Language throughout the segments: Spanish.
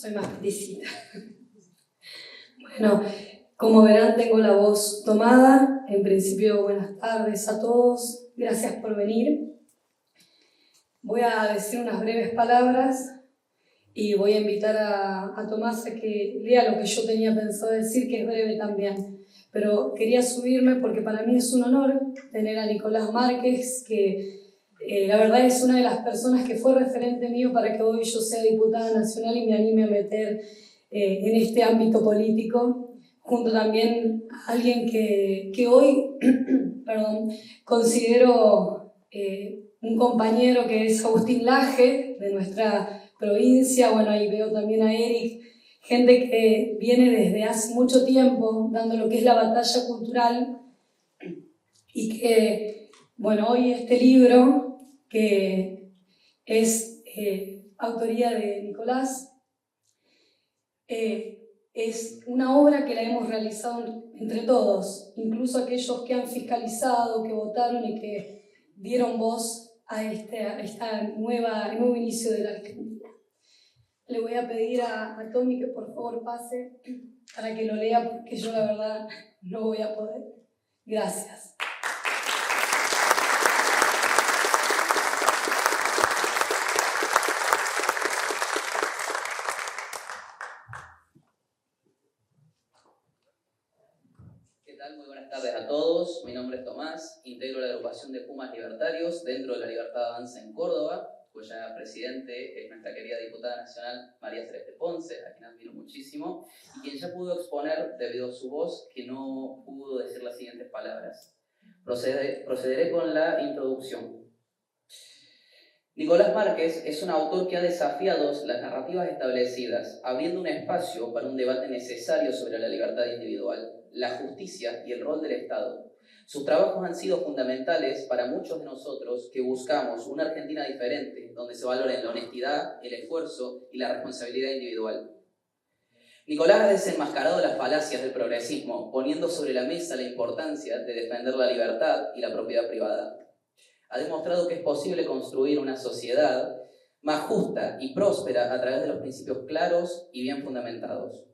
Soy más peticita. Bueno, como verán, tengo la voz tomada. En principio, buenas tardes a todos. Gracias por venir. Voy a decir unas breves palabras y voy a invitar a Tomás a que lea lo que yo tenía pensado decir, que es breve también. Pero quería subirme porque para mí es un honor tener a Nicolás Márquez, que la verdad es una de las personas que fue referente mío para que hoy yo sea diputada nacional y me anime a meter en este ámbito político, junto también a alguien que hoy considero un compañero, que es Agustín Laje, de nuestra provincia. Bueno, ahí veo también a Eric, gente que viene desde hace mucho tiempo dando lo que es la batalla cultural y que, bueno, hoy este libro, que es autoría de Nicolás, es una obra que la hemos realizado entre todos, incluso aquellos que han fiscalizado, que votaron y que dieron voz a este nuevo inicio de la Argentina. Le voy a pedir a Tommy que por favor pase para que lo lea, porque yo la verdad no voy a poder. Gracias. ¿Qué tal? Muy buenas tardes a todos. Mi nombre es Tomás, integro la agrupación de Pumas Libertarios dentro de la Libertad Avanza en Córdoba, cuya presidente es nuestra querida diputada nacional María Celeste Ponce, a quien admiro muchísimo, y quien ya pudo exponer, debido a su voz, que no pudo decir las siguientes palabras. Procederé con la introducción. Nicolás Márquez es un autor que ha desafiado las narrativas establecidas, abriendo un espacio para un debate necesario sobre la libertad individual, la justicia y el rol del Estado. Sus trabajos han sido fundamentales para muchos de nosotros que buscamos una Argentina diferente, donde se valoren la honestidad, el esfuerzo y la responsabilidad individual. Nicolás ha desenmascarado las falacias del progresismo, poniendo sobre la mesa la importancia de defender la libertad y la propiedad privada. Ha demostrado que es posible construir una sociedad más justa y próspera a través de los principios claros y bien fundamentados.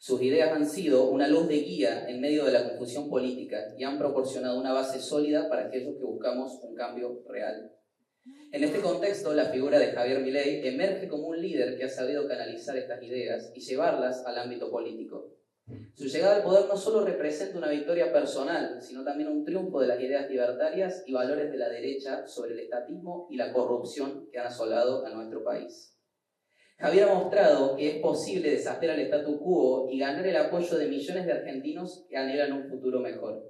Sus ideas han sido una luz de guía en medio de la confusión política y han proporcionado una base sólida para aquellos que buscamos un cambio real. En este contexto, la figura de Javier Milei emerge como un líder que ha sabido canalizar estas ideas y llevarlas al ámbito político. Su llegada al poder no solo representa una victoria personal, sino también un triunfo de las ideas libertarias y valores de la derecha sobre el estatismo y la corrupción que han asolado a nuestro país. Javier ha mostrado que es posible desafiar al statu quo y ganar el apoyo de millones de argentinos que anhelan un futuro mejor.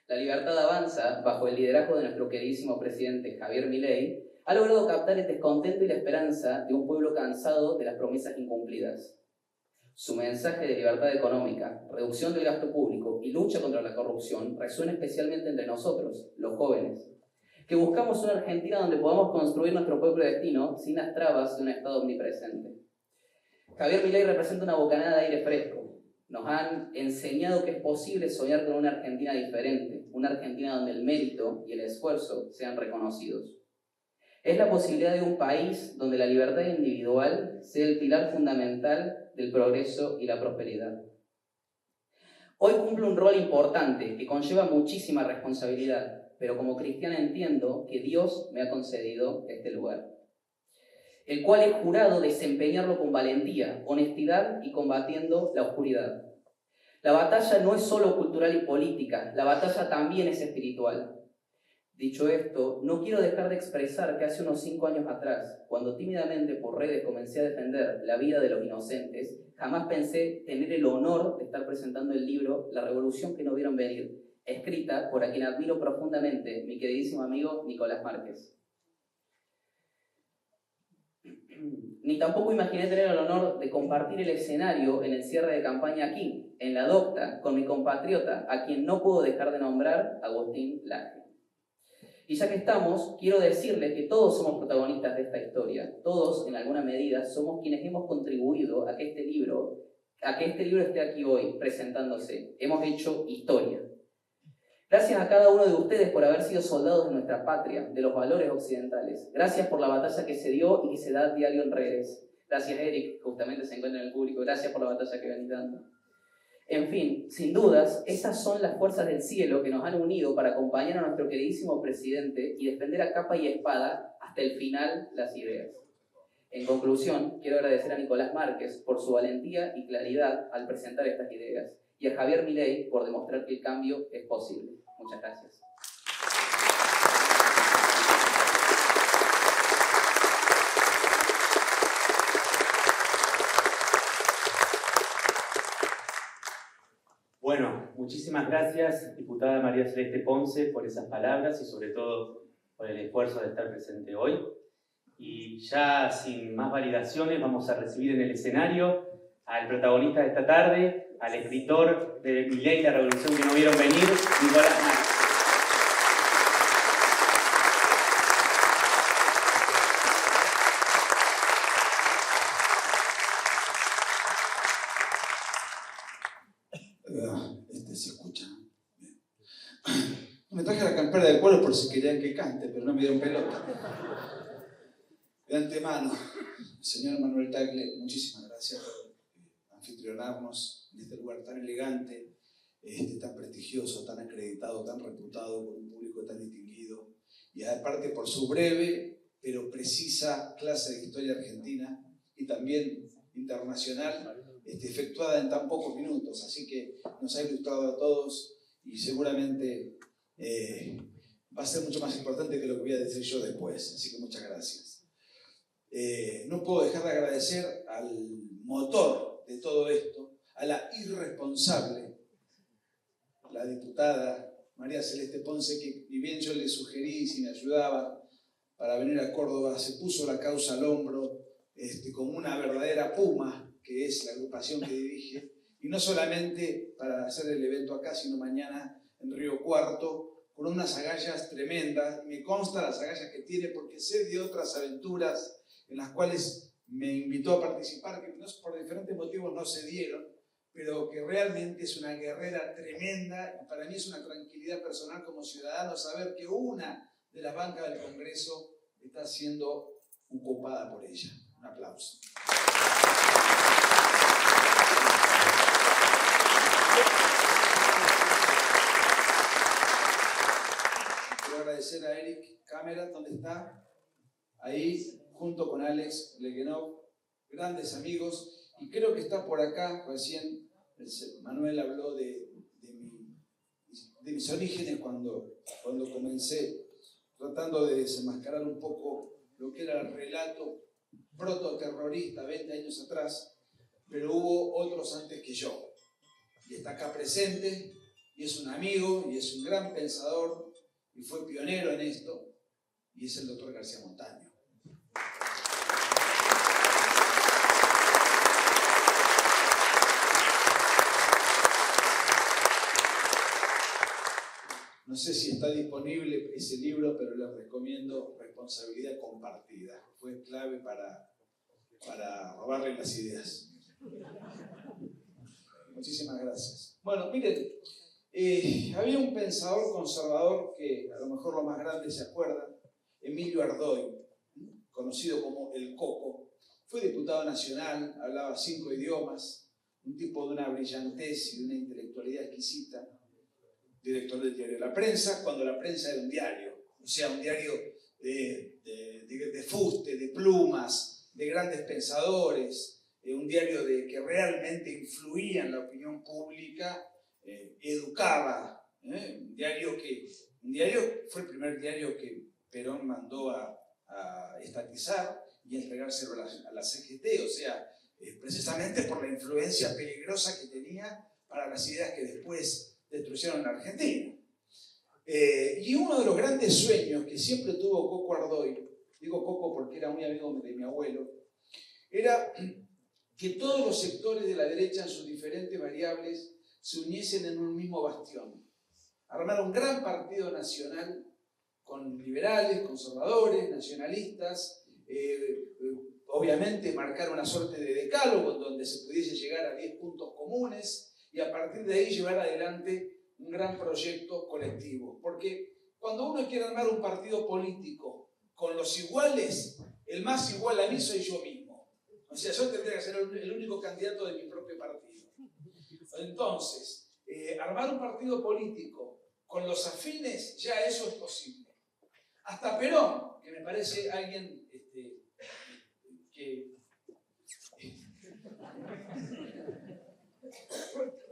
La Libertad Avanza, bajo el liderazgo de nuestro queridísimo presidente Javier Milei, ha logrado captar el descontento y la esperanza de un pueblo cansado de las promesas incumplidas. Su mensaje de libertad económica, reducción del gasto público y lucha contra la corrupción resuena especialmente entre nosotros, los jóvenes, que buscamos una Argentina donde podamos construir nuestro propio destino sin las trabas de un Estado omnipresente. Javier Milei representa una bocanada de aire fresco. Nos han enseñado que es posible soñar con una Argentina diferente, una Argentina donde el mérito y el esfuerzo sean reconocidos. Es la posibilidad de un país donde la libertad individual sea el pilar fundamental del progreso y la prosperidad. Hoy cumplo un rol importante que conlleva muchísima responsabilidad, pero como cristiana entiendo que Dios me ha concedido este lugar, el cual he jurado desempeñarlo con valentía, honestidad y combatiendo la oscuridad. La batalla no es solo cultural y política, la batalla también es espiritual. Dicho esto, no quiero dejar de expresar que hace unos 5 años atrás, cuando tímidamente por redes comencé a defender la vida de los inocentes, jamás pensé tener el honor de estar presentando el libro La Revolución que no vieron venir, escrita por a quien admiro profundamente, mi queridísimo amigo Nicolás Márquez. Ni tampoco imaginé tener el honor de compartir el escenario en el cierre de campaña aquí, en La Docta, con mi compatriota, a quien no puedo dejar de nombrar, Agustín Laje. Y ya que estamos, quiero decirles que todos somos protagonistas de esta historia. Todos, en alguna medida, somos quienes hemos contribuido a que este libro esté aquí hoy, presentándose. Hemos hecho historia. Gracias a cada uno de ustedes por haber sido soldados de nuestra patria, de los valores occidentales. Gracias por la batalla que se dio y que se da a diario en redes. Gracias, Eric, justamente se encuentra en el público. Gracias por la batalla que venís dando. En fin, sin dudas, esas son las fuerzas del cielo que nos han unido para acompañar a nuestro queridísimo presidente y defender a capa y espada hasta el final las ideas. En conclusión, quiero agradecer a Nicolás Márquez por su valentía y claridad al presentar estas ideas y a Javier Milei por demostrar que el cambio es posible. Muchas gracias. Bueno, muchísimas gracias, diputada María Celeste Ponce, por esas palabras y sobre todo por el esfuerzo de estar presente hoy. Y ya sin más validaciones vamos a recibir en el escenario al protagonista de esta tarde, al escritor de Milei, la revolución que no vieron venir, Nicolás Márquez. Se escucha. Bien. Me traje la campera de cuero por si querían que cante, pero no me dieron pelota. De antemano, señor Manuel Tagle, muchísimas gracias por anfitrionarnos en este lugar tan elegante, tan prestigioso, tan acreditado, tan reputado, con un público tan distinguido, y aparte por su breve pero precisa clase de historia argentina y también internacional, efectuada en tan pocos minutos, así que nos ha ilustrado a todos y seguramente va a ser mucho más importante que lo que voy a decir yo después, así que muchas gracias. No puedo dejar de agradecer al motor de todo esto, a la irresponsable, la diputada María Celeste Ponce, que ni bien yo le sugerí si me ayudaba para venir a Córdoba, se puso la causa al hombro como una verdadera puma, que es la agrupación que dirige, y no solamente para hacer el evento acá, sino mañana en Río Cuarto, con unas agallas tremendas. Me consta las agallas que tiene porque sé de otras aventuras en las cuales me invitó a participar, que por diferentes motivos no se dieron, pero que realmente es una guerrera tremenda, y para mí es una tranquilidad personal como ciudadano saber que una de las bancas del Congreso está siendo ocupada por ella. Un aplauso. Quiero agradecer a Eric Cámara, ¿dónde está? Ahí, junto con Alex Leguenov, grandes amigos, y creo que está por acá, recién Manuel habló de mis orígenes cuando comencé, tratando de desenmascarar un poco lo que era el relato prototerrorista 20 años atrás, pero hubo otros antes que yo. Y está acá presente, y es un amigo, y es un gran pensador, y fue pionero en esto, y es el doctor García Montaño. No sé si está disponible ese libro, pero les recomiendo Responsabilidad Compartida. Fue clave para robarle las ideas. Muchísimas gracias. Bueno, miren, había un pensador conservador que a lo mejor los más grandes se acuerdan, Emilio Ardoy, conocido como El Coco. Fue diputado nacional, hablaba 5 idiomas, un tipo de una brillantez y de una intelectualidad exquisita. Director del diario La Prensa, cuando La Prensa era un diario, o sea, un diario de fuste, de plumas, de grandes pensadores, un diario que realmente influía en la opinión pública, educaba, un diario fue el primer diario que Perón mandó a estatizar y entregárselo a la CGT, o sea, precisamente por la influencia peligrosa que tenía para las ideas que después destruyeron la Argentina. Y uno de los grandes sueños que siempre tuvo Coco Ardoy, digo Coco porque era muy amigo de mi abuelo, era que todos los sectores de la derecha en sus diferentes variables se uniesen en un mismo bastión. Armar un gran partido nacional con liberales, conservadores, nacionalistas, obviamente marcar una suerte de decálogo donde se pudiese llegar a 10 puntos comunes, y a partir de ahí llevar adelante un gran proyecto colectivo. Porque cuando uno quiere armar un partido político con los iguales, el más igual a mí soy yo mismo. O sea, yo tendría que ser el único candidato de mi propio partido. Entonces, armar un partido político con los afines, ya eso es posible. Hasta Perón, que me parece alguien que...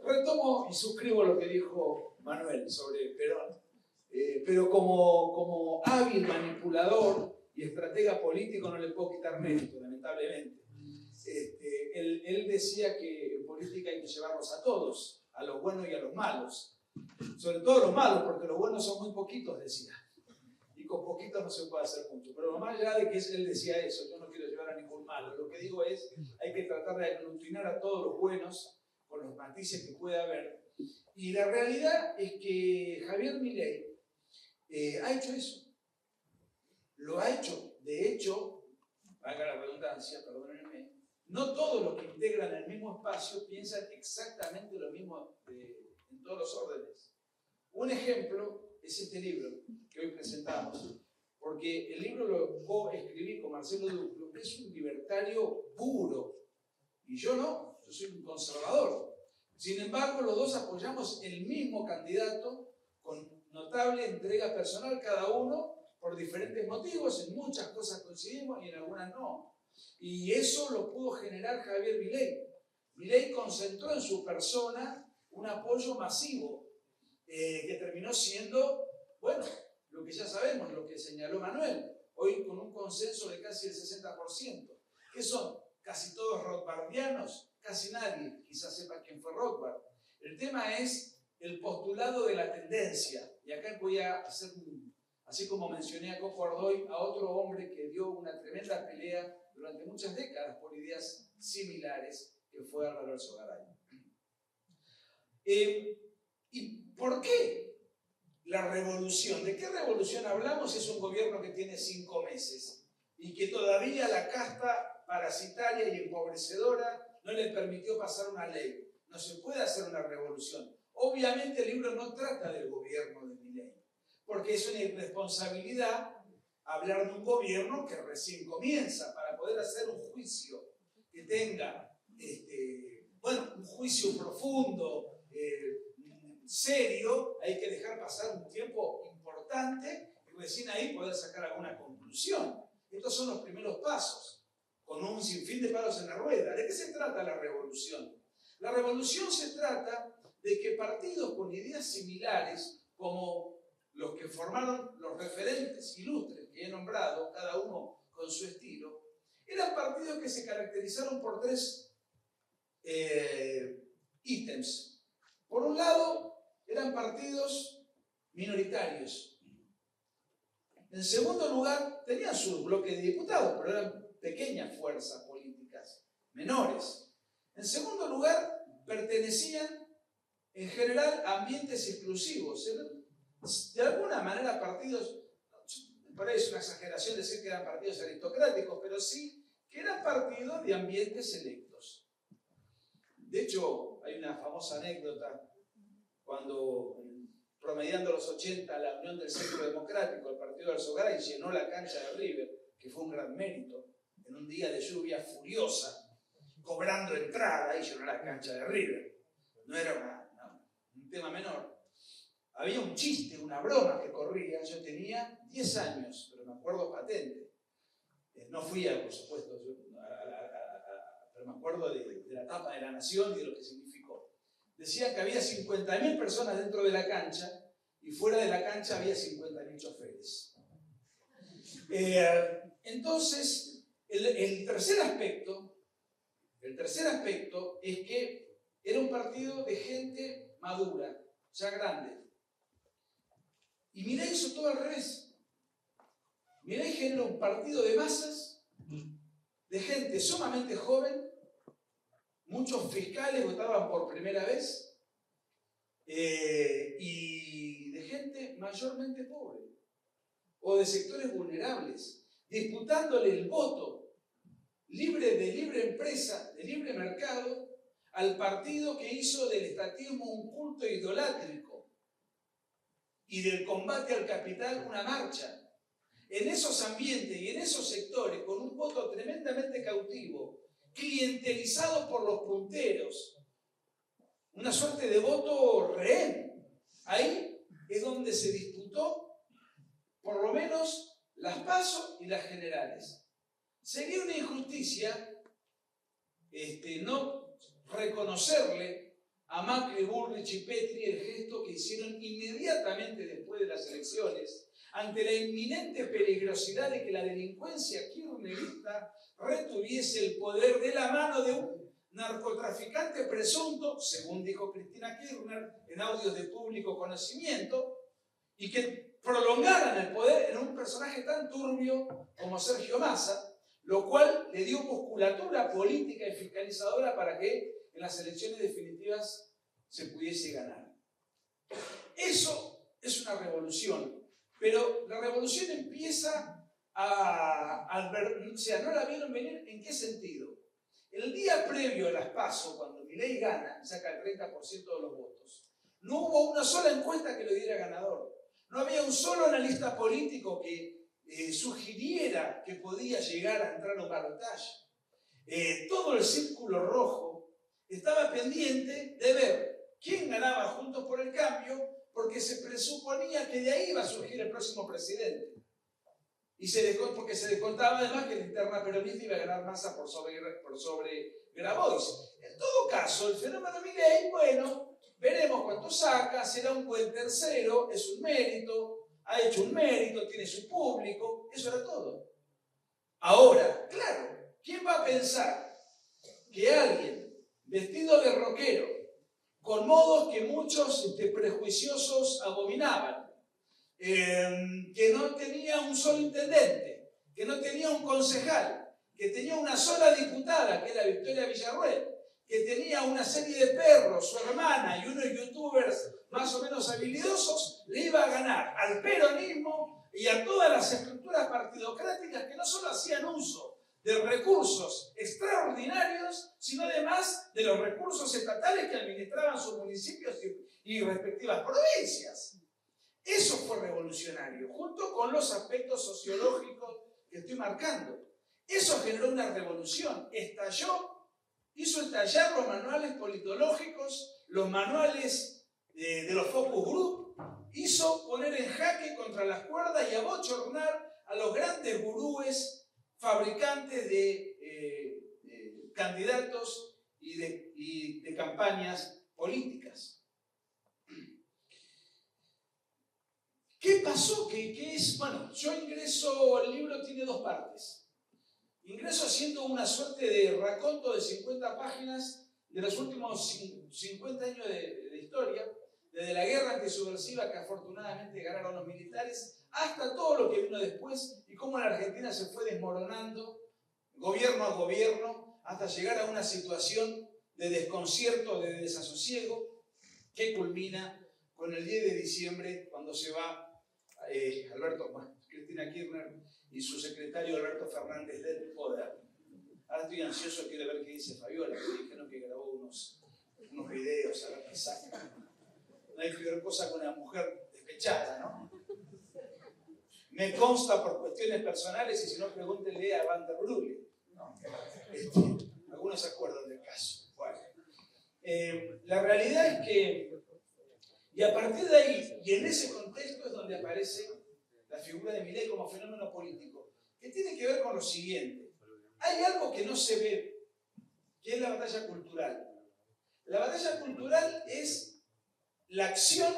Retomo y suscribo lo que dijo Manuel sobre Perón, pero como hábil manipulador y estratega político no le puedo quitar mérito, lamentablemente. Él decía que en política hay que llevarlos a todos, a los buenos y a los malos. Sobre todo a los malos, porque los buenos son muy poquitos, decía. Y con poquitos no se puede hacer mucho. Pero más allá de que él decía eso, yo no quiero llevar a ningún malo. Lo que digo es, hay que tratar de aglutinar a todos los buenos, con los matices que pueda haber. Y la realidad es que Javier Milei ha hecho eso. Lo ha hecho. De hecho, valga la redundancia, perdónenme, no todos los que integran el mismo espacio piensan exactamente lo mismo en todos los órdenes. Un ejemplo es este libro que hoy presentamos, porque el libro lo coescribí con Marcelo Duclo, que es un libertario puro, y yo no, yo soy un conservador. Sin embargo, los dos apoyamos el mismo candidato con notable entrega personal cada uno por diferentes motivos. En muchas cosas coincidimos y en algunas no. Y eso lo pudo generar Javier Milei. Milei concentró en su persona un apoyo masivo que terminó siendo, bueno, lo que ya sabemos, lo que señaló Manuel, hoy con un consenso de casi el 60%. ¿Qué son? Casi todos rothbardianos, casi nadie quizás sepa quién fue Rothbard. El tema es el postulado de la tendencia. Y acá voy a hacer, así como mencioné a Coco Ardoy, a otro hombre que dio una tremenda pelea durante muchas décadas por ideas similares, que fue Álvaro Alzogaray. ¿Y por qué la revolución? ¿De qué revolución hablamos? Es un gobierno que tiene 5 meses y que todavía la casta parasitaria y empobrecedora no le permitió pasar una ley. No se puede hacer una revolución. Obviamente el libro no trata del gobierno de Milei, porque es una irresponsabilidad hablar de un gobierno que recién comienza. Para poder hacer un juicio que tenga, un juicio profundo, serio, hay que dejar pasar un tiempo importante y recién ahí poder sacar alguna conclusión. Estos son los primeros pasos, con un sinfín de palos en la rueda. ¿De qué se trata la revolución? La revolución se trata de que partidos con ideas similares, como los que formaron los referentes ilustres que he nombrado, cada uno con su estilo, eran partidos que se caracterizaron por 3 ítems. Por un lado, eran partidos minoritarios. En segundo lugar, tenían su bloque de diputados, pero eran pequeñas fuerzas políticas, menores. En segundo lugar, pertenecían en general a ambientes exclusivos. De alguna manera partidos, me parece una exageración decir que eran partidos aristocráticos, pero sí que eran partidos de ambientes selectos. De hecho, hay una famosa anécdota cuando, promediando los 80, la Unión del Centro Democrático, el partido de Alzogaray, llenó la cancha de River, que fue un gran mérito, en un día de lluvia furiosa, cobrando entrada, y llenó la cancha de River. No era un tema menor. Había un chiste, una broma que corría. Yo tenía 10 años, pero me acuerdo patente. No fui por supuesto, pero me acuerdo de la tapa de La Nación y de lo que significó. Decía que había 50.000 personas dentro de la cancha y fuera de la cancha había 50.000 choferes. Entonces, el tercer aspecto es que era un partido de gente madura, ya grande. Y Milei hizo todo al revés. Milei generó un partido de masas, de gente sumamente joven. Muchos fiscales votaban por primera vez y de gente mayormente pobre o de sectores vulnerables, disputándole el voto libre de libre empresa, de libre mercado, al partido que hizo del estatismo un culto idolátrico y del combate al capital una marcha. En esos ambientes y en esos sectores, con un voto tremendamente cautivo, clientelizado por los punteros, una suerte de voto rehén. Ahí es donde se disputó por lo menos las PASO y las generales. Sería una injusticia no reconocerle a Macri, Bullrich y Petri el gesto que hicieron inmediatamente después de las elecciones, ante la inminente peligrosidad de que la delincuencia kirchnerista retuviese el poder de la mano de un narcotraficante presunto, según dijo Cristina Kirchner en audios de público conocimiento, y que prolongaran el poder en un personaje tan turbio como Sergio Massa, lo cual le dio musculatura política y fiscalizadora para que en las elecciones definitivas se pudiese ganar. Eso es una revolución. Pero la revolución empieza o sea, no la vieron venir. ¿En qué sentido? El día previo a las PASO, cuando Milei gana, saca el 30% de los votos, no hubo una sola encuesta que lo diera ganador. No había un solo analista político que sugiriera que podía llegar a entrar a un balotaje. Todo el círculo rojo estaba pendiente de ver quién ganaba Juntos por el Cambio, porque se presuponía que de ahí iba a surgir el próximo presidente. Porque se descontaba además que la interna peronista iba a ganar Massa por sobre Grabois. En todo caso, el fenómeno Milei, bueno, veremos cuánto saca, será un buen tercero, es un mérito, ha hecho un mérito, tiene su público, eso era todo. Ahora, claro, ¿quién va a pensar que alguien vestido de rockero, con modos que muchos prejuiciosos abominaban, que no tenía un solo intendente, que no tenía un concejal, que tenía una sola diputada, que era Victoria Villarruel, que tenía una serie de perros, su hermana y unos youtubers más o menos habilidosos, le iba a ganar al peronismo y a todas las estructuras partidocráticas que no solo hacían uso de recursos extraordinarios, sino además de los recursos estatales que administraban sus municipios y respectivas provincias? Eso fue revolucionario, junto con los aspectos sociológicos que estoy marcando. Eso generó una revolución, hizo estallar los manuales politológicos, los manuales de los focus group, hizo poner en jaque contra las cuerdas y abochornar a los grandes gurúes fabricantes de candidatos y de campañas políticas. ¿Qué pasó? ¿Qué es? Bueno, yo ingreso, el libro tiene dos partes. Ingreso haciendo una suerte de raconto de 50 páginas de los últimos 50 años de historia, desde la guerra antisubversiva que afortunadamente ganaron los militares, hasta todo lo que vino después y cómo la Argentina se fue desmoronando, gobierno a gobierno, hasta llegar a una situación de desconcierto, de desasosiego, que culmina con el 10 de diciembre, cuando se va Cristina Kirchner y su secretario Alberto Fernández del poder. Ahora estoy ansioso, quiero ver qué dice Fabiola, que dijeron que grabó unos videos, a ver qué saca. No hay peor cosa que una mujer despechada, ¿no? Me consta por cuestiones personales, y si no, pregúntenle a Van der Brugge, ¿no? Algunos se acuerdan del caso. Bueno, la realidad es que, y a partir de ahí, y en ese contexto es donde aparece la figura de Milei como fenómeno político, que tiene que ver con lo siguiente. Hay algo que no se ve, que es la batalla cultural. La batalla cultural es la acción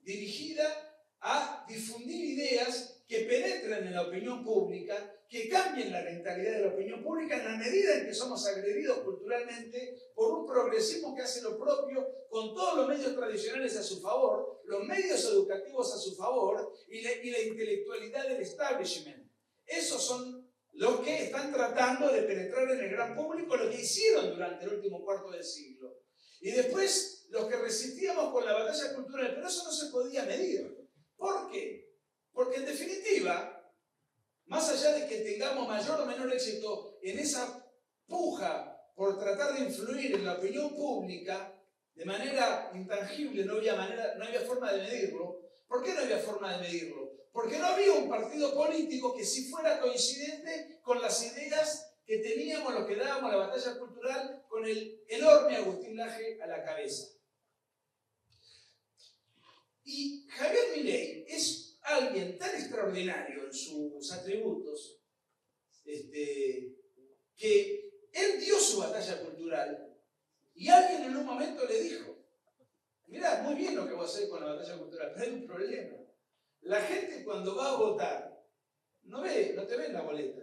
dirigida a difundir ideas que penetren en la opinión pública, que cambien la mentalidad de la opinión pública en la medida en que somos agredidos culturalmente por un progresismo que hace lo propio con todos los medios tradicionales a su favor, los medios educativos a su favor y la intelectualidad del establishment. Esos son los que están tratando de penetrar en el gran público, lo que hicieron durante el último cuarto del siglo. Y después los que resistíamos con la batalla cultural, pero eso no se podía medir. ¿Por qué? Porque en definitiva, más allá de que tengamos mayor o menor éxito en esa puja por tratar de influir en la opinión pública de manera intangible, no había forma de medirlo. ¿Por qué no había forma de medirlo? Porque no había un partido político que sí fuera coincidente con las ideas que teníamos los que dábamos la batalla cultural con el enorme Agustín Laje a la cabeza. Y Javier Milei es alguien tan extraordinario en sus atributos que él dio su batalla cultural y alguien en un momento le dijo: mirá, muy bien lo que voy a hacer con la batalla cultural, pero hay un problema. La gente cuando va a votar no te ve en la boleta.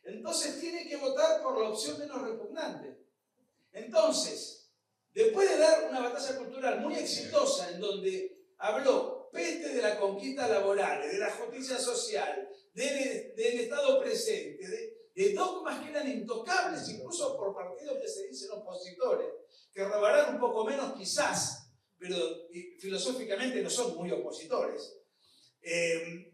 Entonces tiene que votar por la opción menos repugnante. Entonces, después de dar una batalla cultural muy exitosa en donde habló peste de la conquista laboral, de la justicia social, del Estado presente, de dogmas que eran intocables incluso por partidos que se dicen opositores, que robarán un poco menos quizás, pero filosóficamente no son muy opositores. En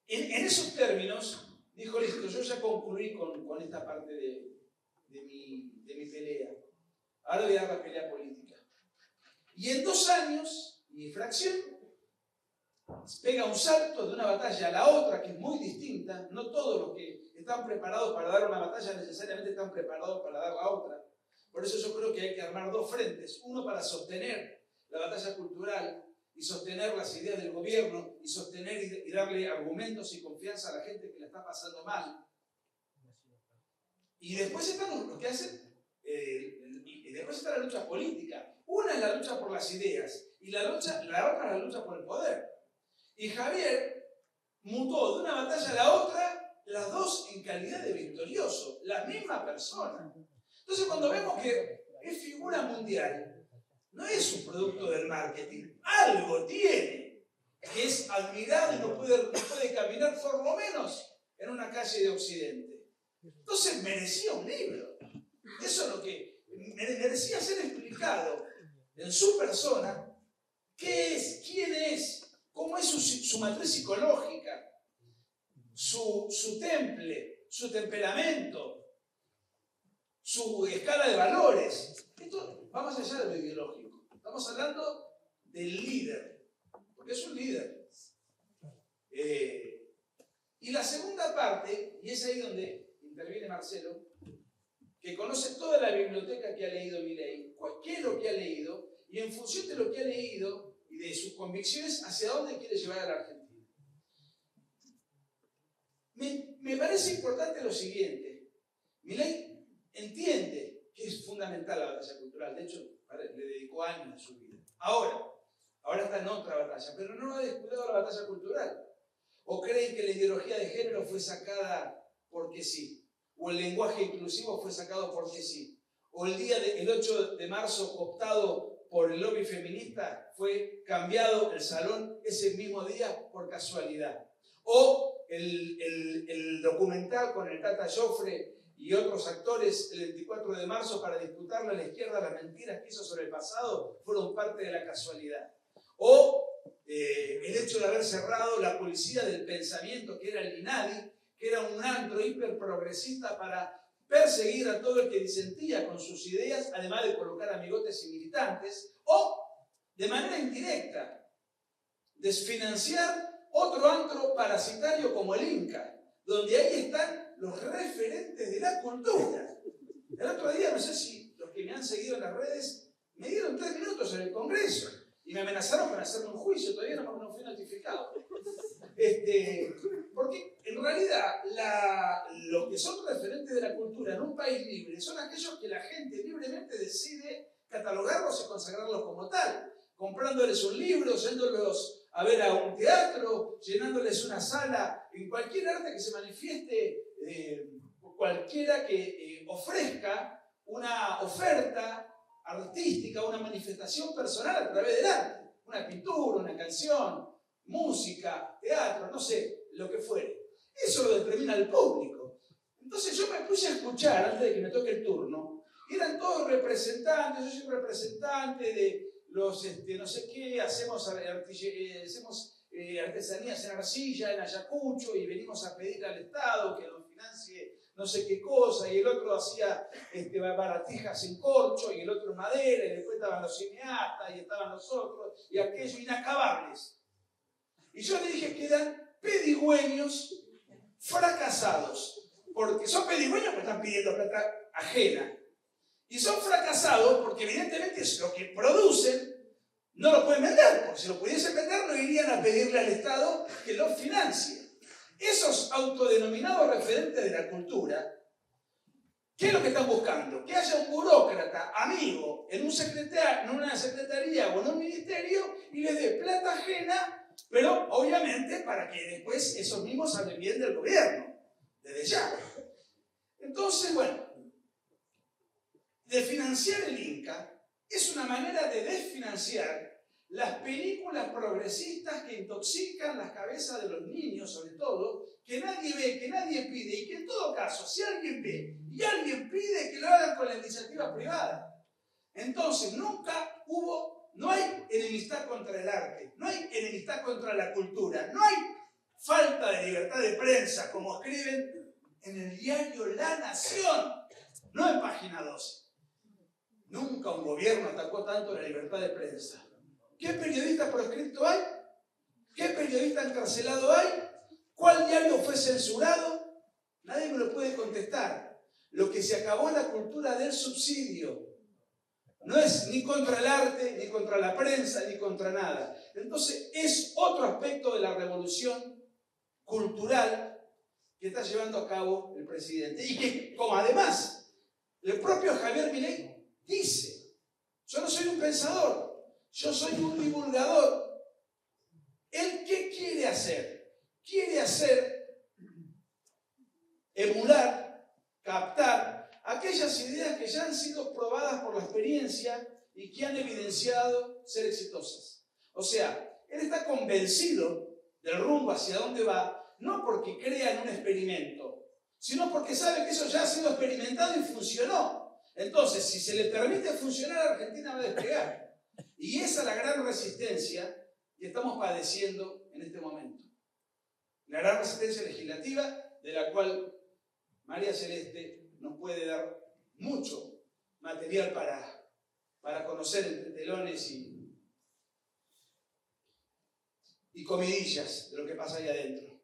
esos términos dijo: listo, yo ya concluí con esta parte de mi pelea. Ahora voy a dar la pelea política. Y en 2 años y fracción pega un salto de una batalla a la otra que es muy distinta. No todos los que están preparados para dar una batalla necesariamente están preparados para dar la otra. Por eso yo creo que hay que armar 2 frentes. Uno para sostener la batalla cultural y sostener las ideas del gobierno y sostener y darle argumentos y confianza a la gente que la está pasando mal. Y después están los que hacen, y después está la lucha política. Una es la lucha por las ideas y la otra es la lucha por el poder. Y Javier mutó de una batalla a la otra, las 2 en calidad de victorioso, la misma persona. Entonces cuando vemos que es figura mundial, no es un producto del marketing, algo tiene, que es admirable y no puede caminar por lo menos en una calle de Occidente. Entonces merecía un libro. Eso es lo que merecía ser explicado en su persona. ¿Qué es? ¿Quién es? ¿Cómo es su matriz psicológica? Su temple, su temperamento, su escala de valores. Esto va más allá de lo ideológico. Estamos hablando del líder, porque es un líder. Y la segunda parte, y es ahí donde interviene Marcelo, que conoce toda la biblioteca que ha leído Milei, qué es lo que ha leído, y en función de lo que ha leído y de sus convicciones, hacia dónde quiere llevar a la Argentina. Me parece importante lo siguiente: Milei entiende que es fundamental la batalla cultural, de hecho le dedicó años de su vida. Ahora está en otra batalla, pero no ha descuidado la batalla cultural. ¿O creen que la ideología de género fue sacada porque sí? ¿O el lenguaje inclusivo fue sacado porque sí? ¿O el 8 de marzo, cooptado por el lobby feminista, fue cambiado el salón ese mismo día por casualidad? ¿O el documental con el Tata Joffre y otros actores el 24 de marzo para disputarle a la izquierda las mentiras que hizo sobre el pasado fueron parte de la casualidad? ¿O el hecho de haber cerrado la policía del pensamiento, que era el INADI, que era un antro hiperprogresista para perseguir a todo el que disentía con sus ideas, además de colocar amigotes y militantes? ¿O, de manera indirecta, desfinanciar otro antro parasitario como el Inca, donde ahí están los referentes de la cultura? El otro día, no sé si los que me han seguido en las redes, me dieron 3 minutos en el Congreso y me amenazaron con hacerme un juicio. Todavía no fui notificado. Porque en realidad los que son referentes de la cultura en un país libre son aquellos que la gente libremente decide catalogarlos y consagrarlos como tal, comprándoles un libro, yéndolos a ver a un teatro, llenándoles una sala, en cualquier arte que se manifieste, cualquiera que ofrezca una oferta artística, una manifestación personal a través del arte, una pintura, una canción, música, teatro, no sé, lo que fuere. Eso lo determina el público. Entonces yo me puse a escuchar antes de que me toque el turno, y eran todos representantes. Yo soy representante de los, no sé qué, hacemos artesanías en arcilla, en Ayacucho, y venimos a pedir al Estado que nos financie no sé qué cosa, y el otro hacía baratijas en corcho, y el otro en madera, y después estaban los cineastas, y estaban los otros, y aquellos inacabables. Y yo le dije que eran pedigüeños fracasados, porque son pedigüeños que están pidiendo plata ajena. Y son fracasados porque evidentemente es lo que producen no lo pueden vender, porque si lo pudiesen vender no irían a pedirle al Estado que lo financie. Esos autodenominados referentes de la cultura, ¿qué es lo que están buscando? Que haya un burócrata, amigo, en una secretaría o en un ministerio y les dé plata ajena, pero obviamente para que después esos mismos hablen bien del gobierno, desde ya. Entonces, bueno, de financiar el Inca es una manera de desfinanciar las películas progresistas que intoxican las cabezas de los niños, sobre todo, que nadie ve, que nadie pide, y que en todo caso, si alguien ve y alguien pide, que lo hagan con la iniciativa privada. Entonces, no hay enemistad contra el arte, no hay enemistad contra la cultura, no hay falta de libertad de prensa, como escriben en el diario La Nación, no en Página 12. Nunca un gobierno atacó tanto la libertad de prensa. ¿Qué periodista proscripto hay? ¿Qué periodista encarcelado hay? ¿Cuál diario fue censurado? Nadie me lo puede contestar. Lo que se acabó es la cultura del subsidio. No es ni contra el arte, ni contra la prensa, ni contra nada. Entonces es otro aspecto de la revolución cultural que está llevando a cabo el presidente. Y que, como además, el propio Javier Milei dice, yo no soy un pensador, yo soy un divulgador. ¿Él qué quiere hacer? Quiere emular, captar aquellas ideas que ya han sido probadas por la experiencia y que han evidenciado ser exitosas. O sea, él está convencido del rumbo hacia dónde va, no porque crea en un experimento, sino porque sabe que eso ya ha sido experimentado y funcionó. Entonces, si se le permite funcionar, Argentina va a despegar. Y esa es la gran resistencia que estamos padeciendo en este momento. La gran resistencia legislativa, de la cual María Celeste nos puede dar mucho material para conocer entre telones y comidillas de lo que pasa ahí adentro.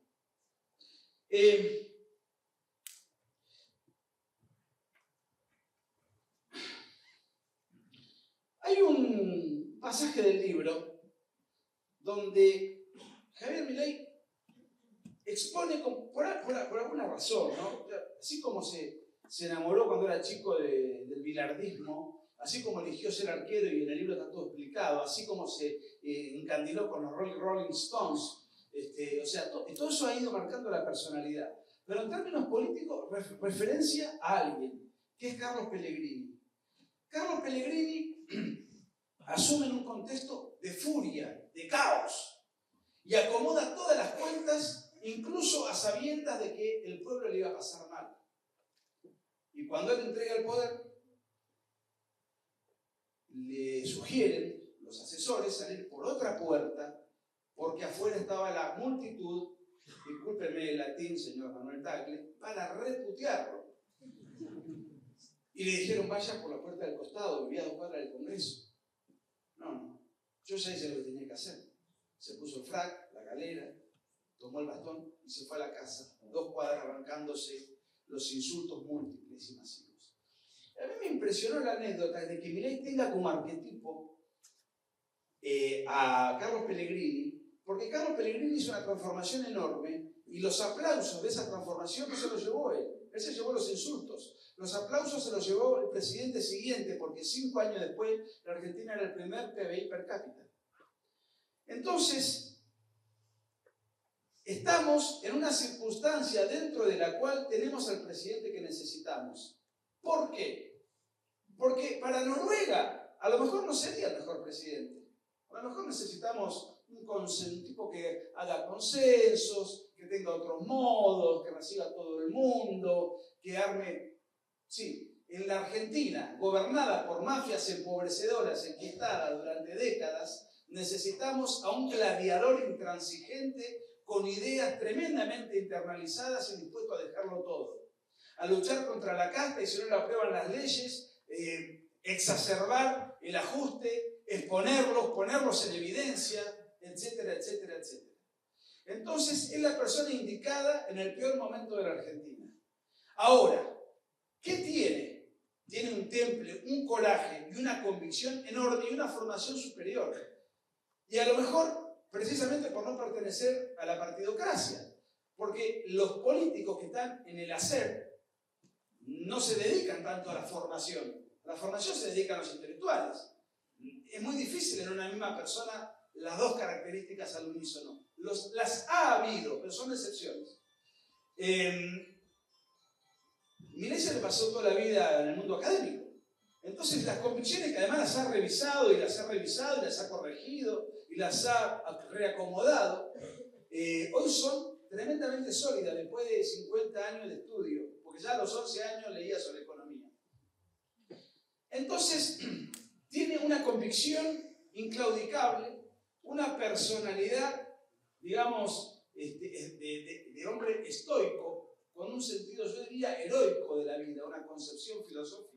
Hay un pasaje del libro donde Javier Milei expone por alguna razón, ¿no? Así como se enamoró cuando era chico del bilardismo, así como eligió ser arquero y en el libro está todo explicado, así como se encandiló con los Rolling Stones, o sea, todo eso ha ido marcando la personalidad. Pero en términos políticos, referencia a alguien, que es Carlos Pellegrini. Carlos Pellegrini asume en un contexto de furia, de caos, y acomoda todas las cuentas, incluso a sabiendas de que el pueblo le iba a pasar mal. Y cuando él entrega el poder, le sugieren los asesores salir por otra puerta, porque afuera estaba la multitud, discúlpenme el latín, señor Manuel Tagle, para reputearlo. Y le dijeron, vaya por la puerta del costado, vivía a 2 cuadras del Congreso. No, yo ya hice lo que tenía que hacer. Se puso el frac, la galera, tomó el bastón y se fue a la casa, 2 cuadras arrancándose los insultos múltiples y masivos. A mí me impresionó la anécdota de que Milei tenga como arquetipo a Carlos Pellegrini, porque Carlos Pellegrini hizo una transformación enorme y los aplausos de esa transformación no se los llevó él se llevó los insultos. Los aplausos se los llevó el presidente siguiente, porque 5 años después la Argentina era el primer PBI per cápita. Entonces, estamos en una circunstancia dentro de la cual tenemos al presidente que necesitamos. ¿Por qué? Porque para Noruega a lo mejor no sería el mejor presidente. A lo mejor necesitamos un tipo que haga consensos, que tenga otros modos, que reciba a todo el mundo, que arme... Sí, en la Argentina, gobernada por mafias empobrecedoras, enquistadas durante décadas, necesitamos a un gladiador intransigente con ideas tremendamente internalizadas y dispuesto a dejarlo todo. A luchar contra la casta y si no lo aprueban las leyes, exacerbar el ajuste, exponerlos, ponerlos en evidencia, etcétera, etcétera, etcétera. Entonces es la persona indicada en el peor momento de la Argentina. Ahora, ¿qué tiene? Tiene un temple, un coraje y una convicción enorme y una formación superior. Y a lo mejor, precisamente por no pertenecer a la partidocracia, porque los políticos que están en el hacer no se dedican tanto a la formación. A la formación se dedican los intelectuales. Es muy difícil en una misma persona las dos características al unísono. Las ha habido, pero son excepciones. Milei se le pasó toda la vida en el mundo académico. Entonces las convicciones que además las ha revisado y las ha corregido y las ha reacomodado, hoy son tremendamente sólidas después de 50 años de estudio, porque ya a los 11 años leía sobre economía. Entonces, tiene una convicción inclaudicable, una personalidad, digamos, de hombre estoico, con un sentido, yo diría, heroico de la vida, una concepción filosófica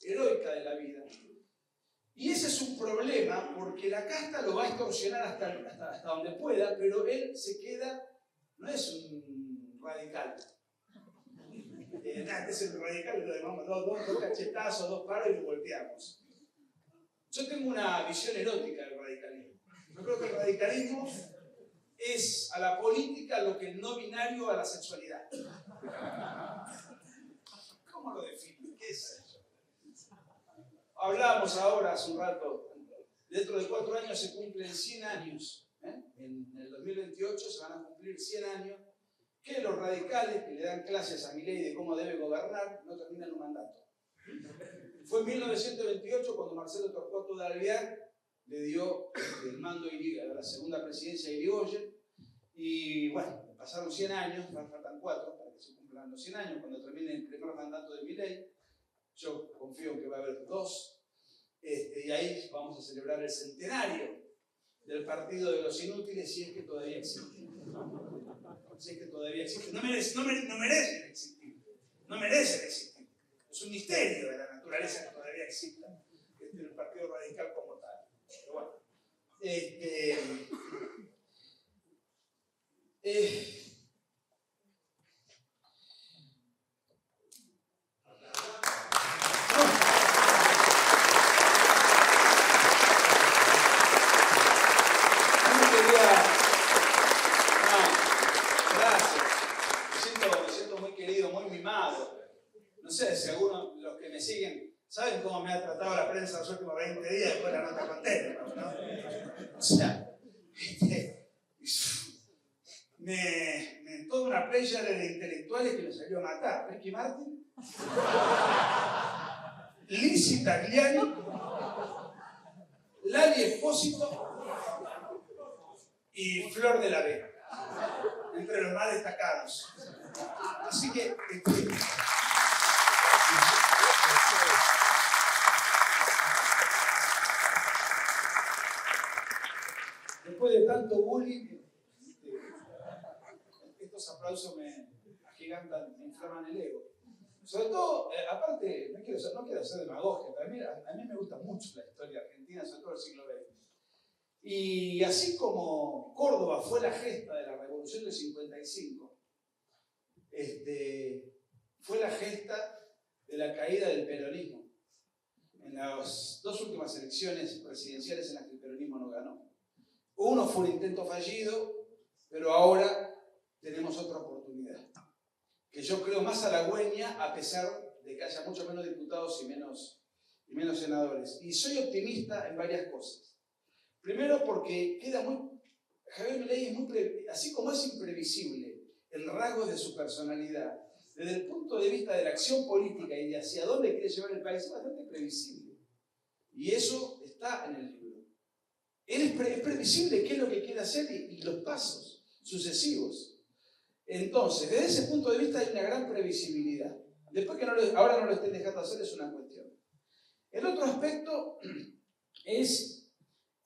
heroica de la vida. Y ese es un problema, porque la casta lo va a extorsionar hasta donde pueda, pero él se queda, no es un radical. Este es el radical, lo demás, dos cachetazos, dos paros y lo volteamos. Yo tengo una visión erótica del radicalismo. Yo creo que el radicalismo es a la política lo que el no binario a la sexualidad. ¿Cómo lo defino? ¿Qué es eso? Hablábamos ahora hace un rato, dentro de 4 años se cumplen 100 años. En el 2028 se van a cumplir 100 años que los radicales que le dan clases a Milei de cómo debe gobernar no terminan un mandato. Fue en 1928 cuando Marcelo Torcuato de Alvear le dio el mando a la segunda presidencia a Irigoyen, y bueno, pasaron 100 años, faltan 4 para que se cumplan los 100 años, cuando termine el primer mandato de Milei. Yo confío en que va a haber 2, y ahí vamos a celebrar el centenario del Partido de los Inútiles, si es que todavía existe. Si es que todavía existe. No merecen existir. No merecen existir. Es un misterio de la naturaleza que todavía exista el Partido Radical como tal. Pero bueno. No sé si algunos de los que me siguen saben cómo me ha tratado la prensa los últimos 20 días después de la nota con Telegram, ¿no? O sea, toda una playa de intelectuales que lo salió a matar. Ricky Martin, Lizzie Tagliani, Lali Espósito y Flor de la Vega, entre los más destacados. Así que después de tanto bullying, estos aplausos me agigantan, me inflaman el ego. Sobre todo, aparte, no quiero hacer demagogia, a mí me gusta mucho la historia argentina, sobre todo el siglo XX. Y así como Córdoba fue la gesta de la Revolución del 55, fue la gesta de la caída del peronismo en las 2 últimas elecciones presidenciales en las que el peronismo no ganó. Uno fue un intento fallido, pero ahora tenemos otra oportunidad, que yo creo más halagüeña, a pesar de que haya mucho menos diputados y menos senadores. Y soy optimista en varias cosas. Primero porque Javier Milei es así como es imprevisible en rasgos de su personalidad, desde el punto de vista de la acción política y de hacia dónde quiere llevar el país, es bastante previsible. Y eso está en el libro. Es previsible qué es lo que quiere hacer y los pasos sucesivos. Entonces, desde ese punto de vista hay una gran previsibilidad. Después que ahora no lo estén dejando hacer es una cuestión. El otro aspecto es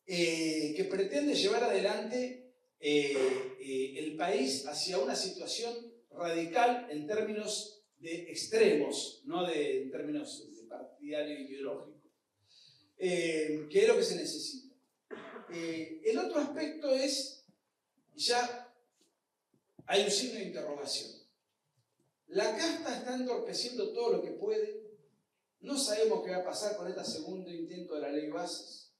que pretende llevar adelante el país hacia una situación radical en términos de extremos, no en términos de partidario e ideológico, que es lo que se necesita. El otro aspecto es, ya hay un signo de interrogación. La casta está entorpeciendo todo lo que puede. No sabemos qué va a pasar con este segundo intento de la ley bases.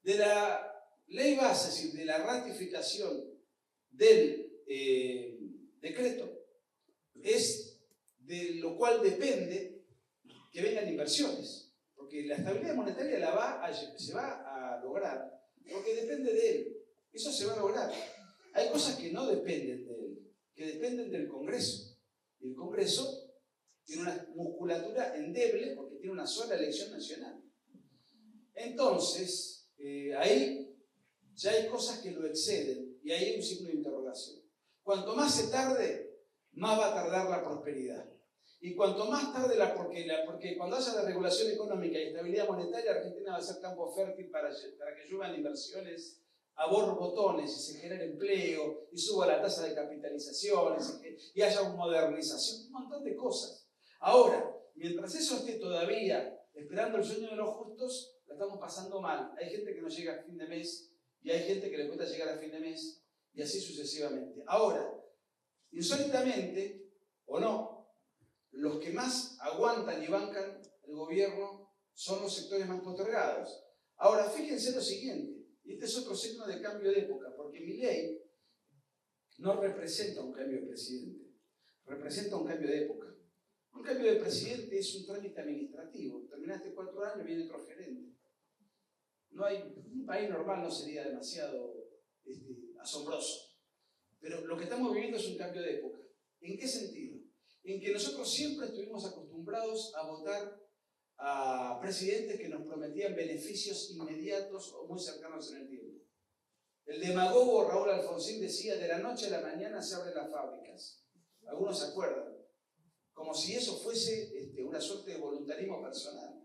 De la ley bases y de la ratificación del decreto, es de lo cual depende que vengan inversiones. Porque la estabilidad monetaria se va a lograr, porque depende de él. Eso se va a lograr. Hay cosas que no dependen de él, que dependen del Congreso. Y el Congreso tiene una musculatura endeble porque tiene una sola elección nacional. Entonces, ahí ya hay cosas que lo exceden y ahí hay un signo de interrogación. Cuanto más se tarde, más va a tardar la prosperidad. Y cuanto más tarde porque cuando haya la regulación económica y estabilidad monetaria, Argentina va a ser campo fértil para que lluevan inversiones a borbotones y se genere empleo y suba la tasa de capitalización y haya una modernización, un montón de cosas. Ahora, mientras eso esté todavía esperando el sueño de los justos, la estamos pasando mal. Hay gente que no llega a fin de mes y hay gente que le cuesta llegar a fin de mes y así sucesivamente. Ahora, insólitamente, o no, los que más aguantan y bancan el gobierno son los sectores más postergados. Ahora, fíjense lo siguiente, y este es otro signo de cambio de época, porque Milei no representa un cambio de presidente, representa un cambio de época. Un cambio de presidente es un trámite administrativo. Terminaste 4 años, viene otro gerente. Un país normal no sería demasiado asombroso. Pero lo que estamos viviendo es un cambio de época. ¿En qué sentido? En que nosotros siempre estuvimos acostumbrados a votar a presidentes que nos prometían beneficios inmediatos o muy cercanos en el tiempo. El demagogo Raúl Alfonsín decía: de la noche a la mañana se abren las fábricas. Algunos se acuerdan. Como si eso fuese una suerte de voluntarismo personal.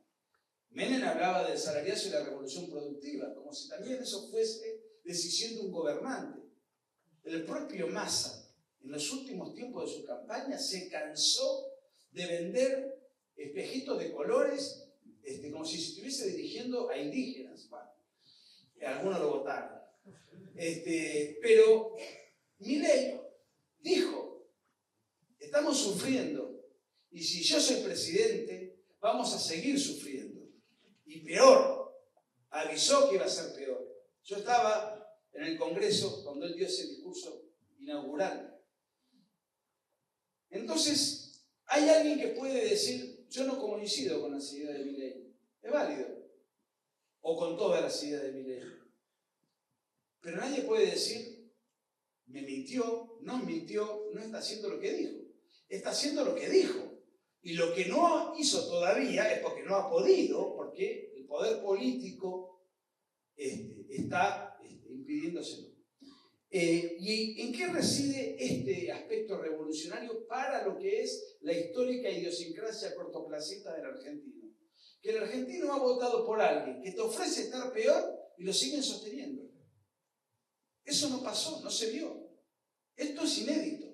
Menem hablaba del salariazo y la revolución productiva, como si también eso fuese decisión de un gobernante. El propio Massa, en los últimos tiempos de su campaña, se cansó de vender espejitos de colores como si se estuviese dirigiendo a indígenas. Bueno, algunos lo votaron. Pero Milei dijo: estamos sufriendo, y si yo soy presidente, vamos a seguir sufriendo. Y peor, avisó que iba a ser peor. Yo estaba en el Congreso cuando él dio ese discurso inaugural. Entonces, hay alguien que puede decir: yo no coincido con las ideas de Milei. Es válido. O con todas las ideas de Milei. Pero nadie puede decir: me mintió, no está haciendo lo que dijo. Está haciendo lo que dijo. Y lo que no hizo todavía es porque no ha podido, porque el poder político está impidiéndoselo. ¿Y en qué reside este aspecto revolucionario para lo que es la histórica idiosincrasia cortoplacista del argentino? Que el argentino ha votado por alguien que te ofrece estar peor y lo siguen sosteniendo. Eso no pasó, no se vio. Esto es inédito.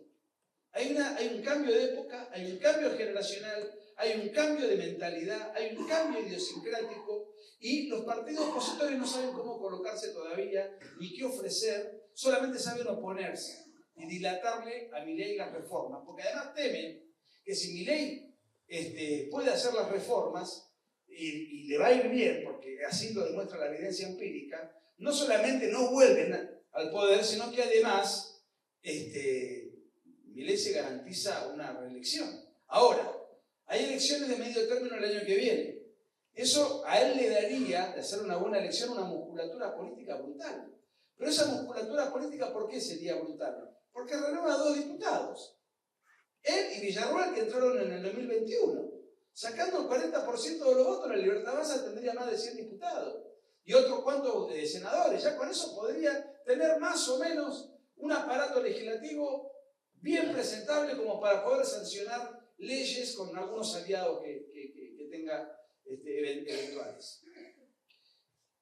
Hay un cambio de época, hay un cambio generacional, hay un cambio de mentalidad, hay un cambio idiosincrático y los partidos opositores no saben cómo colocarse todavía ni qué ofrecer, solamente saben oponerse y dilatarle a Milei las reformas, porque además temen que si Milei puede hacer las reformas y le va a ir bien, porque así lo demuestra la evidencia empírica, no solamente no vuelven al poder, sino que además Milei se garantiza una reelección. Ahora, hay elecciones de medio término el año que viene. Eso a él le daría, de hacer una buena elección, una musculatura política brutal. Pero esa musculatura política, ¿por qué sería brutal? Porque renueva 2 diputados. Él y Villarroel, que entraron en el 2021. Sacando el 40% de los votos, la Libertad Avanza tendría más de 100 diputados. Y otros cuantos senadores. Ya con eso podría tener más o menos un aparato legislativo bien presentable como para poder sancionar leyes con algunos aliados que tenga eventuales.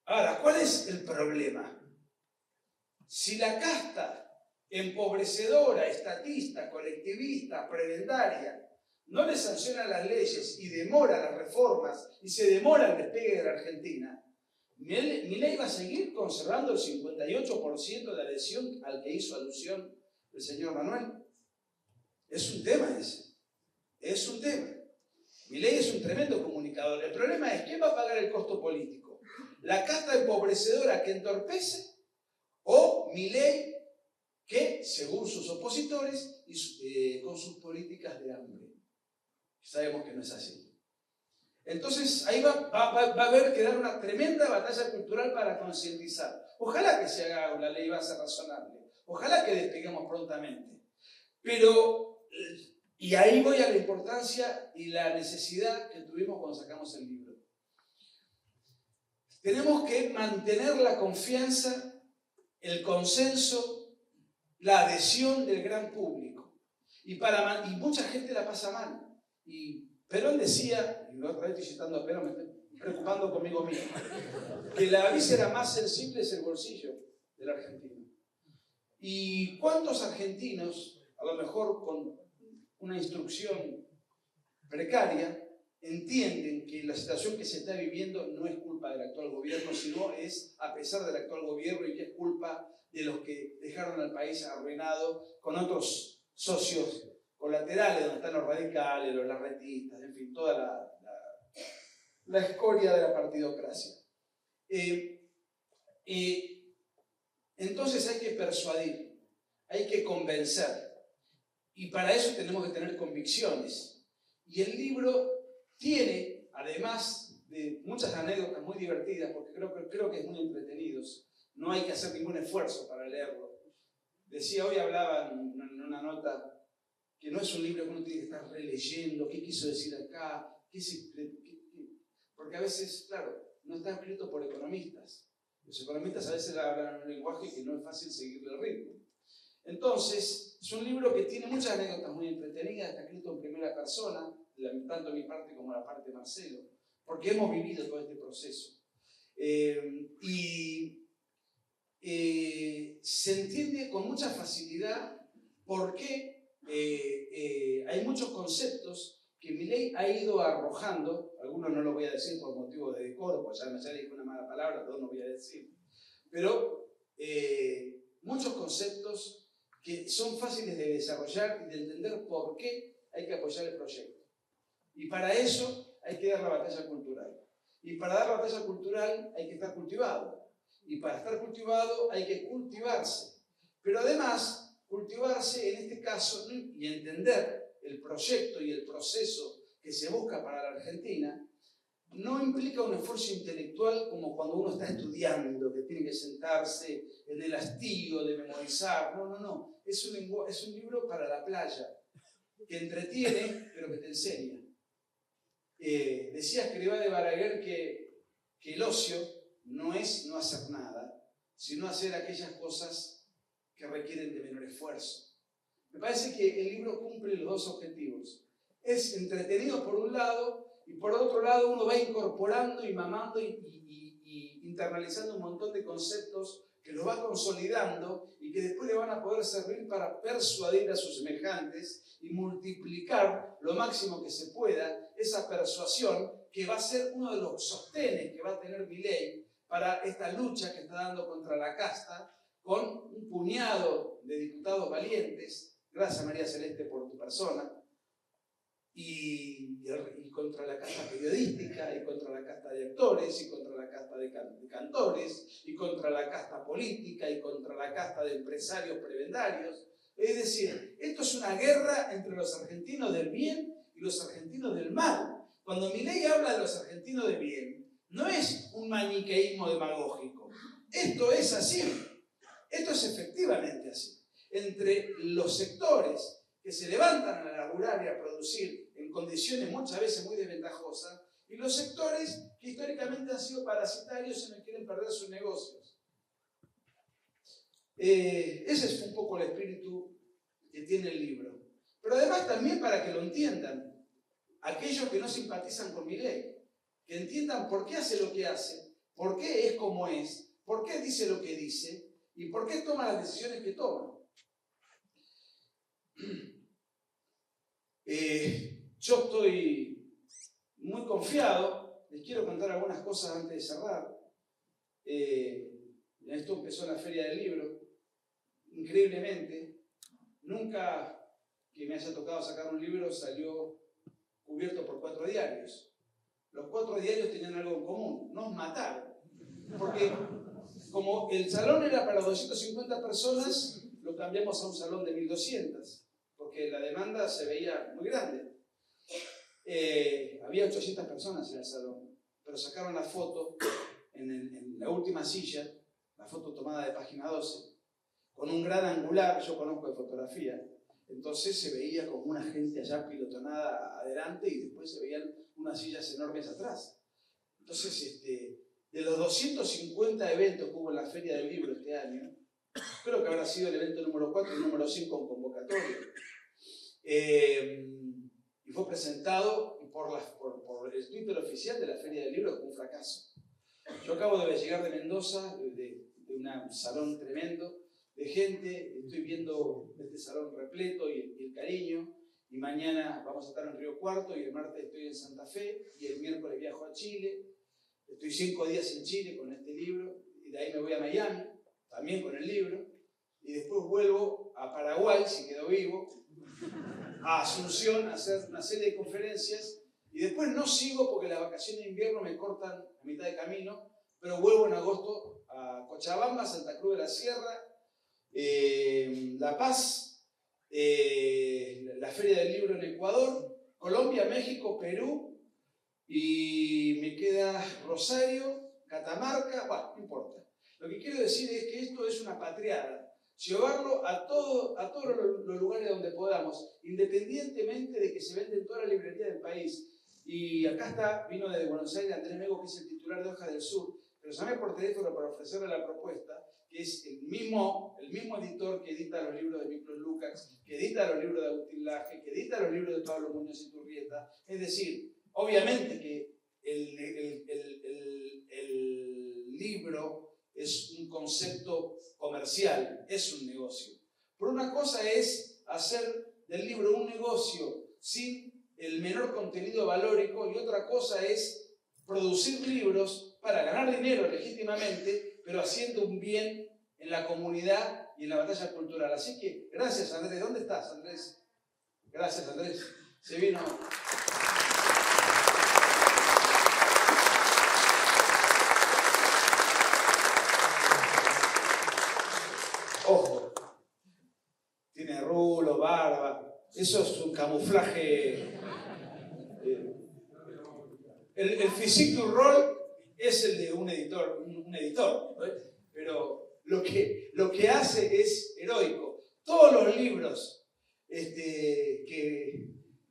Ahora, ¿cuál es el problema? Si la casta empobrecedora, estatista, colectivista, prebendaria, no le sanciona las leyes y demora las reformas y se demora el despegue de la Argentina, Milei va a seguir conservando el 58% de adhesión al que hizo alusión el señor Manuel. Es un tema ese. un tema. Milei es un tremendo comunicador. El problema es quién va a pagar el costo político. ¿La casta empobrecedora que entorpece o Milei que, según sus opositores, con sus políticas de hambre? Sabemos que no es así. Entonces ahí va a haber que dar una tremenda batalla cultural para concientizar. Ojalá que se haga la ley base razonable. Ojalá que despeguemos prontamente. Pero, y ahí voy a la importancia y la necesidad que tuvimos cuando sacamos el libro. Tenemos que mantener la confianza, el consenso, la adhesión del gran público. Y mucha gente la pasa mal. Y Perón decía, y otra vez estoy citando a Perón, me estoy preocupando conmigo mismo, que la víscera más sensible es el bolsillo del argentino. ¿Y cuántos argentinos, a lo mejor con una instrucción precaria, entienden que la situación que se está viviendo no es culpa del actual gobierno, sino es a pesar del actual gobierno y que es culpa de los que dejaron al país arruinado con otros socios colaterales, donde están los radicales, los larretistas, en fin, toda la escoria de la partidocracia. Entonces hay que persuadir, hay que convencer, y para eso tenemos que tener convicciones. Y el libro tiene, además de muchas anécdotas muy divertidas, porque creo que es muy entretenido, no hay que hacer ningún esfuerzo para leerlo. Decía, hoy hablaba en una nota, que no es un libro que uno tiene que estar releyendo, qué quiso decir acá, porque a veces, claro, no está escrito por economistas. Los economistas a veces hablan un lenguaje que no es fácil seguirle el ritmo. Entonces, es un libro que tiene muchas anécdotas muy entretenidas, está escrito en primera persona, tanto mi parte como la parte de Marcelo, porque hemos vivido todo este proceso. Se entiende con mucha facilidad por qué hay muchos conceptos que Milei ha ido arrojando, algunos no los voy a decir por motivo de decoro, pues ya dije una mala palabra, todos no voy a decir, pero muchos conceptos que son fáciles de desarrollar y de entender por qué hay que apoyar el proyecto. Y para eso hay que dar la batalla cultural. Y para dar la batalla cultural hay que estar cultivado. Y para estar cultivado hay que cultivarse. Pero además, cultivarse en este caso y entender el proyecto y el proceso que se busca para la Argentina no implica un esfuerzo intelectual como cuando uno está estudiando, que tiene que sentarse en el hastío de memorizar. No. Es un libro para la playa, que entretiene, pero que te enseña. Decía Escrivá de Balaguer que el ocio no es no hacer nada, sino hacer aquellas cosas que requieren de menor esfuerzo. Me parece que el libro cumple los dos objetivos. Es entretenido por un lado, y por otro lado uno va incorporando y mamando y internalizando un montón de conceptos que los va consolidando y que después le van a poder servir para persuadir a sus semejantes y multiplicar lo máximo que se pueda esa persuasión que va a ser uno de los sostenes que va a tener Milei para esta lucha que está dando contra la casta, con un puñado de diputados valientes, gracias María Celeste por tu persona, y contra la casta periodística, y contra la casta de actores, y contra la casta de cantores, y contra la casta política, y contra la casta de empresarios prebendarios. Es decir, esto es una guerra entre los argentinos del bien y los argentinos del mal. Cuando Milei habla de los argentinos del bien, no es un maniqueísmo demagógico. Esto es así. Esto es efectivamente así. Entre los sectores que se levantan a laburar y a producir en condiciones muchas veces muy desventajosas, y los sectores que históricamente han sido parasitarios y no quieren perder sus negocios. Ese es un poco el espíritu que tiene el libro. Pero además también para que lo entiendan aquellos que no simpatizan con Milei, que entiendan por qué hace lo que hace, por qué es como es, por qué dice lo que dice y por qué toma las decisiones que toma. Yo estoy muy confiado, les quiero contar algunas cosas antes de cerrar. Esto empezó en la Feria del Libro, increíblemente, nunca que me haya tocado sacar un libro salió cubierto por 4 diarios. Los 4 diarios tenían algo en común, nos mataron. Porque como el salón era para 250 personas, lo cambiamos a un salón de 1200, porque la demanda se veía muy grande. Había 800 personas en el salón, pero sacaron la foto en la última silla, la foto tomada de página 12, con un gran angular, yo conozco de fotografía, entonces se veía como una gente allá pilotonada adelante y después se veían unas sillas enormes atrás. Entonces, de los 250 eventos que hubo en la Feria del Libro este año, creo que habrá sido el evento número 4 y número 5 en convocatoria. Y fue presentado por el Twitter oficial de la Feria del Libro como un fracaso. Yo acabo de llegar de Mendoza, de un salón tremendo de gente, estoy viendo este salón repleto y el cariño, y mañana vamos a estar en Río Cuarto, y el martes estoy en Santa Fe, y el miércoles viajo a Chile. Estoy 5 días en Chile con este libro, y de ahí me voy a Miami, también con el libro, y después vuelvo a Paraguay, si quedo vivo, a Asunción a hacer una serie de conferencias, y después no sigo porque las vacaciones de invierno me cortan a mitad de camino, pero vuelvo en agosto a Cochabamba, Santa Cruz de la Sierra, La Paz, la Feria del Libro en Ecuador, Colombia, México, Perú, y me queda Rosario, Catamarca, bueno, no importa. Lo que quiero decir es que esto es una patriada. Llevarlo a todos los lugares donde podamos, independientemente de que se venden toda la librería del país. Y acá vino de Buenos Aires Andrés Mego, que es el titular de Hojas del Sur, pero llamé por teléfono para ofrecerle la propuesta, que es el mismo editor que edita los libros de Miklos Lukács, que edita los libros de Agustín Laje, que edita los libros de Pablo Muñoz Iturrieta. Es decir, obviamente que el libro es un concepto comercial, es un negocio. Pero una cosa es hacer del libro un negocio sin el menor contenido valórico, y otra cosa es producir libros para ganar dinero legítimamente, pero haciendo un bien en la comunidad y en la batalla cultural. Así que, gracias Andrés. ¿Dónde estás, Andrés? Gracias, Andrés. Se vino... Ojo, tiene rulo, barba, eso es un camuflaje. El physique du rôle es el de un editor, ¿no? Pero lo que hace es heroico. Todos los libros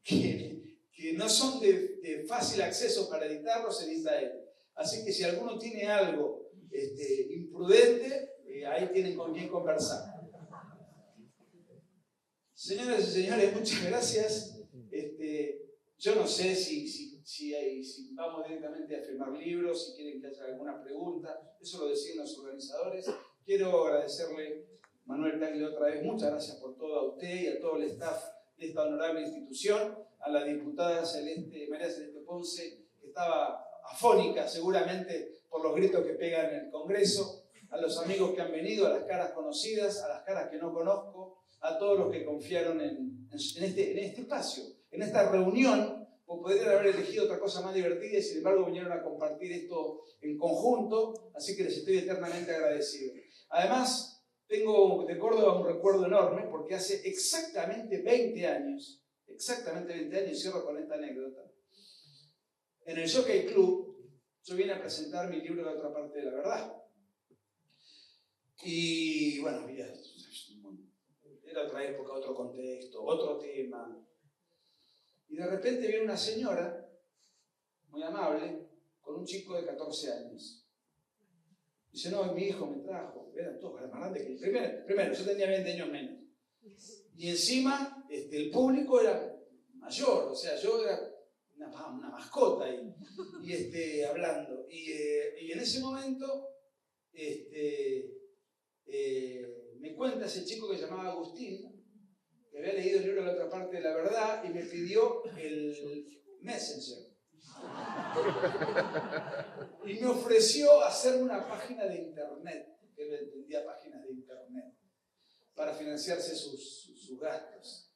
que no son de fácil acceso para editarlos, edita él. Así que si alguno tiene algo imprudente, ahí tienen con quién conversar. Señoras y señores, muchas gracias. Yo no sé si vamos directamente a firmar libros, si quieren que haya alguna pregunta, eso lo deciden los organizadores. Quiero agradecerle, Manuel Tagle, otra vez, muchas gracias por todo, a usted y a todo el staff de esta honorable institución, a la diputada María Celeste Ponce, que estaba afónica seguramente por los gritos que pegan en el Congreso, a los amigos que han venido, a las caras conocidas, a las caras que no conozco, a todos los que confiaron en este espacio, en esta reunión. Podrían haber elegido otra cosa más divertida y sin embargo vinieron a compartir esto en conjunto, así que les estoy eternamente agradecido. Además, tengo de Córdoba un recuerdo enorme porque hace exactamente 20 años, y cierro con esta anécdota, en el Jockey Club yo vine a presentar mi libro La otra parte de la verdad. Y bueno, mira, era otra época, otro contexto, otro tema. Y de repente viene una señora, muy amable, con un chico de 14 años. Dice, no, mi hijo me trajo. Eran todos más grandes que el primero, yo tenía 20 años menos. Y encima, el público era mayor, o sea, yo era una mascota y hablando. Y en ese momento, me cuenta ese chico que se llamaba Agustín, que había leído el libro La otra parte de la verdad y me pidió el Messenger. Y me ofreció hacer una página de internet, que él entendía páginas de internet, para financiarse sus gastos.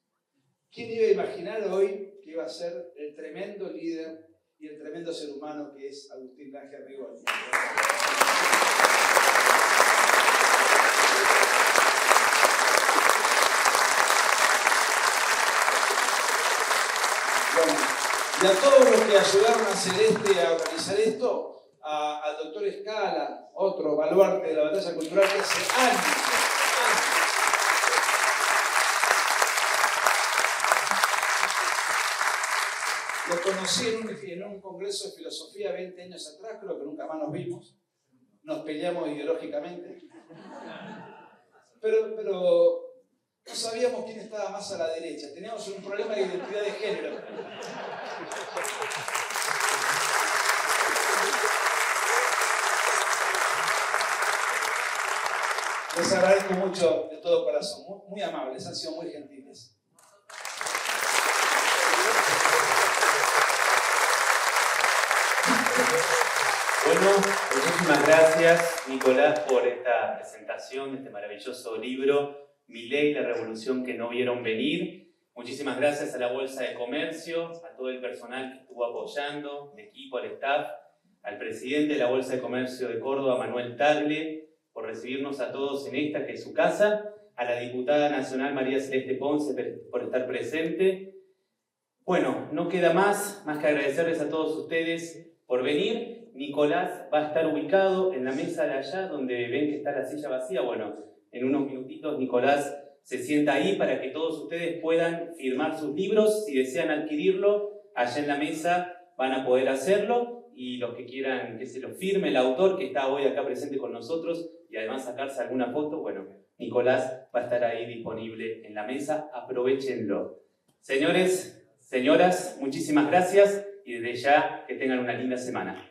¿Quién iba a imaginar hoy que iba a ser el tremendo líder y el tremendo ser humano que es Agustín Laje Arrigoni? Bueno, y a todos los que ayudaron a Celeste a organizar esto, al doctor Escala, otro baluarte de la batalla cultural que hace años. Lo conocí en un congreso de filosofía 20 años atrás, creo que nunca más nos vimos. Nos peleamos ideológicamente. Pero no sabíamos quién estaba más a la derecha. Teníamos un problema de identidad de género. Les agradezco mucho de todo corazón. Muy amables, han sido muy gentiles. Bueno, muchísimas gracias, Nicolás, por esta presentación de este maravilloso libro, Mi ley, la revolución que no vieron venir. Muchísimas gracias a la Bolsa de Comercio, a todo el personal que estuvo apoyando, el equipo, al staff, al presidente de la Bolsa de Comercio de Córdoba, Manuel Tagle, por recibirnos a todos en esta que es su casa, a la diputada nacional María Celeste Ponce por estar presente. Bueno, no queda más que agradecerles a todos ustedes por venir. Nicolás va a estar ubicado en la mesa de allá, donde ven que está la silla vacía. Bueno, en unos minutitos Nicolás se sienta ahí para que todos ustedes puedan firmar sus libros. Si desean adquirirlo, allá en la mesa van a poder hacerlo. Y los que quieran que se lo firme el autor, que está hoy acá presente con nosotros, y además sacarse alguna foto, bueno, Nicolás va a estar ahí disponible en la mesa. Aprovechenlo. Señores, señoras, muchísimas gracias y desde ya que tengan una linda semana.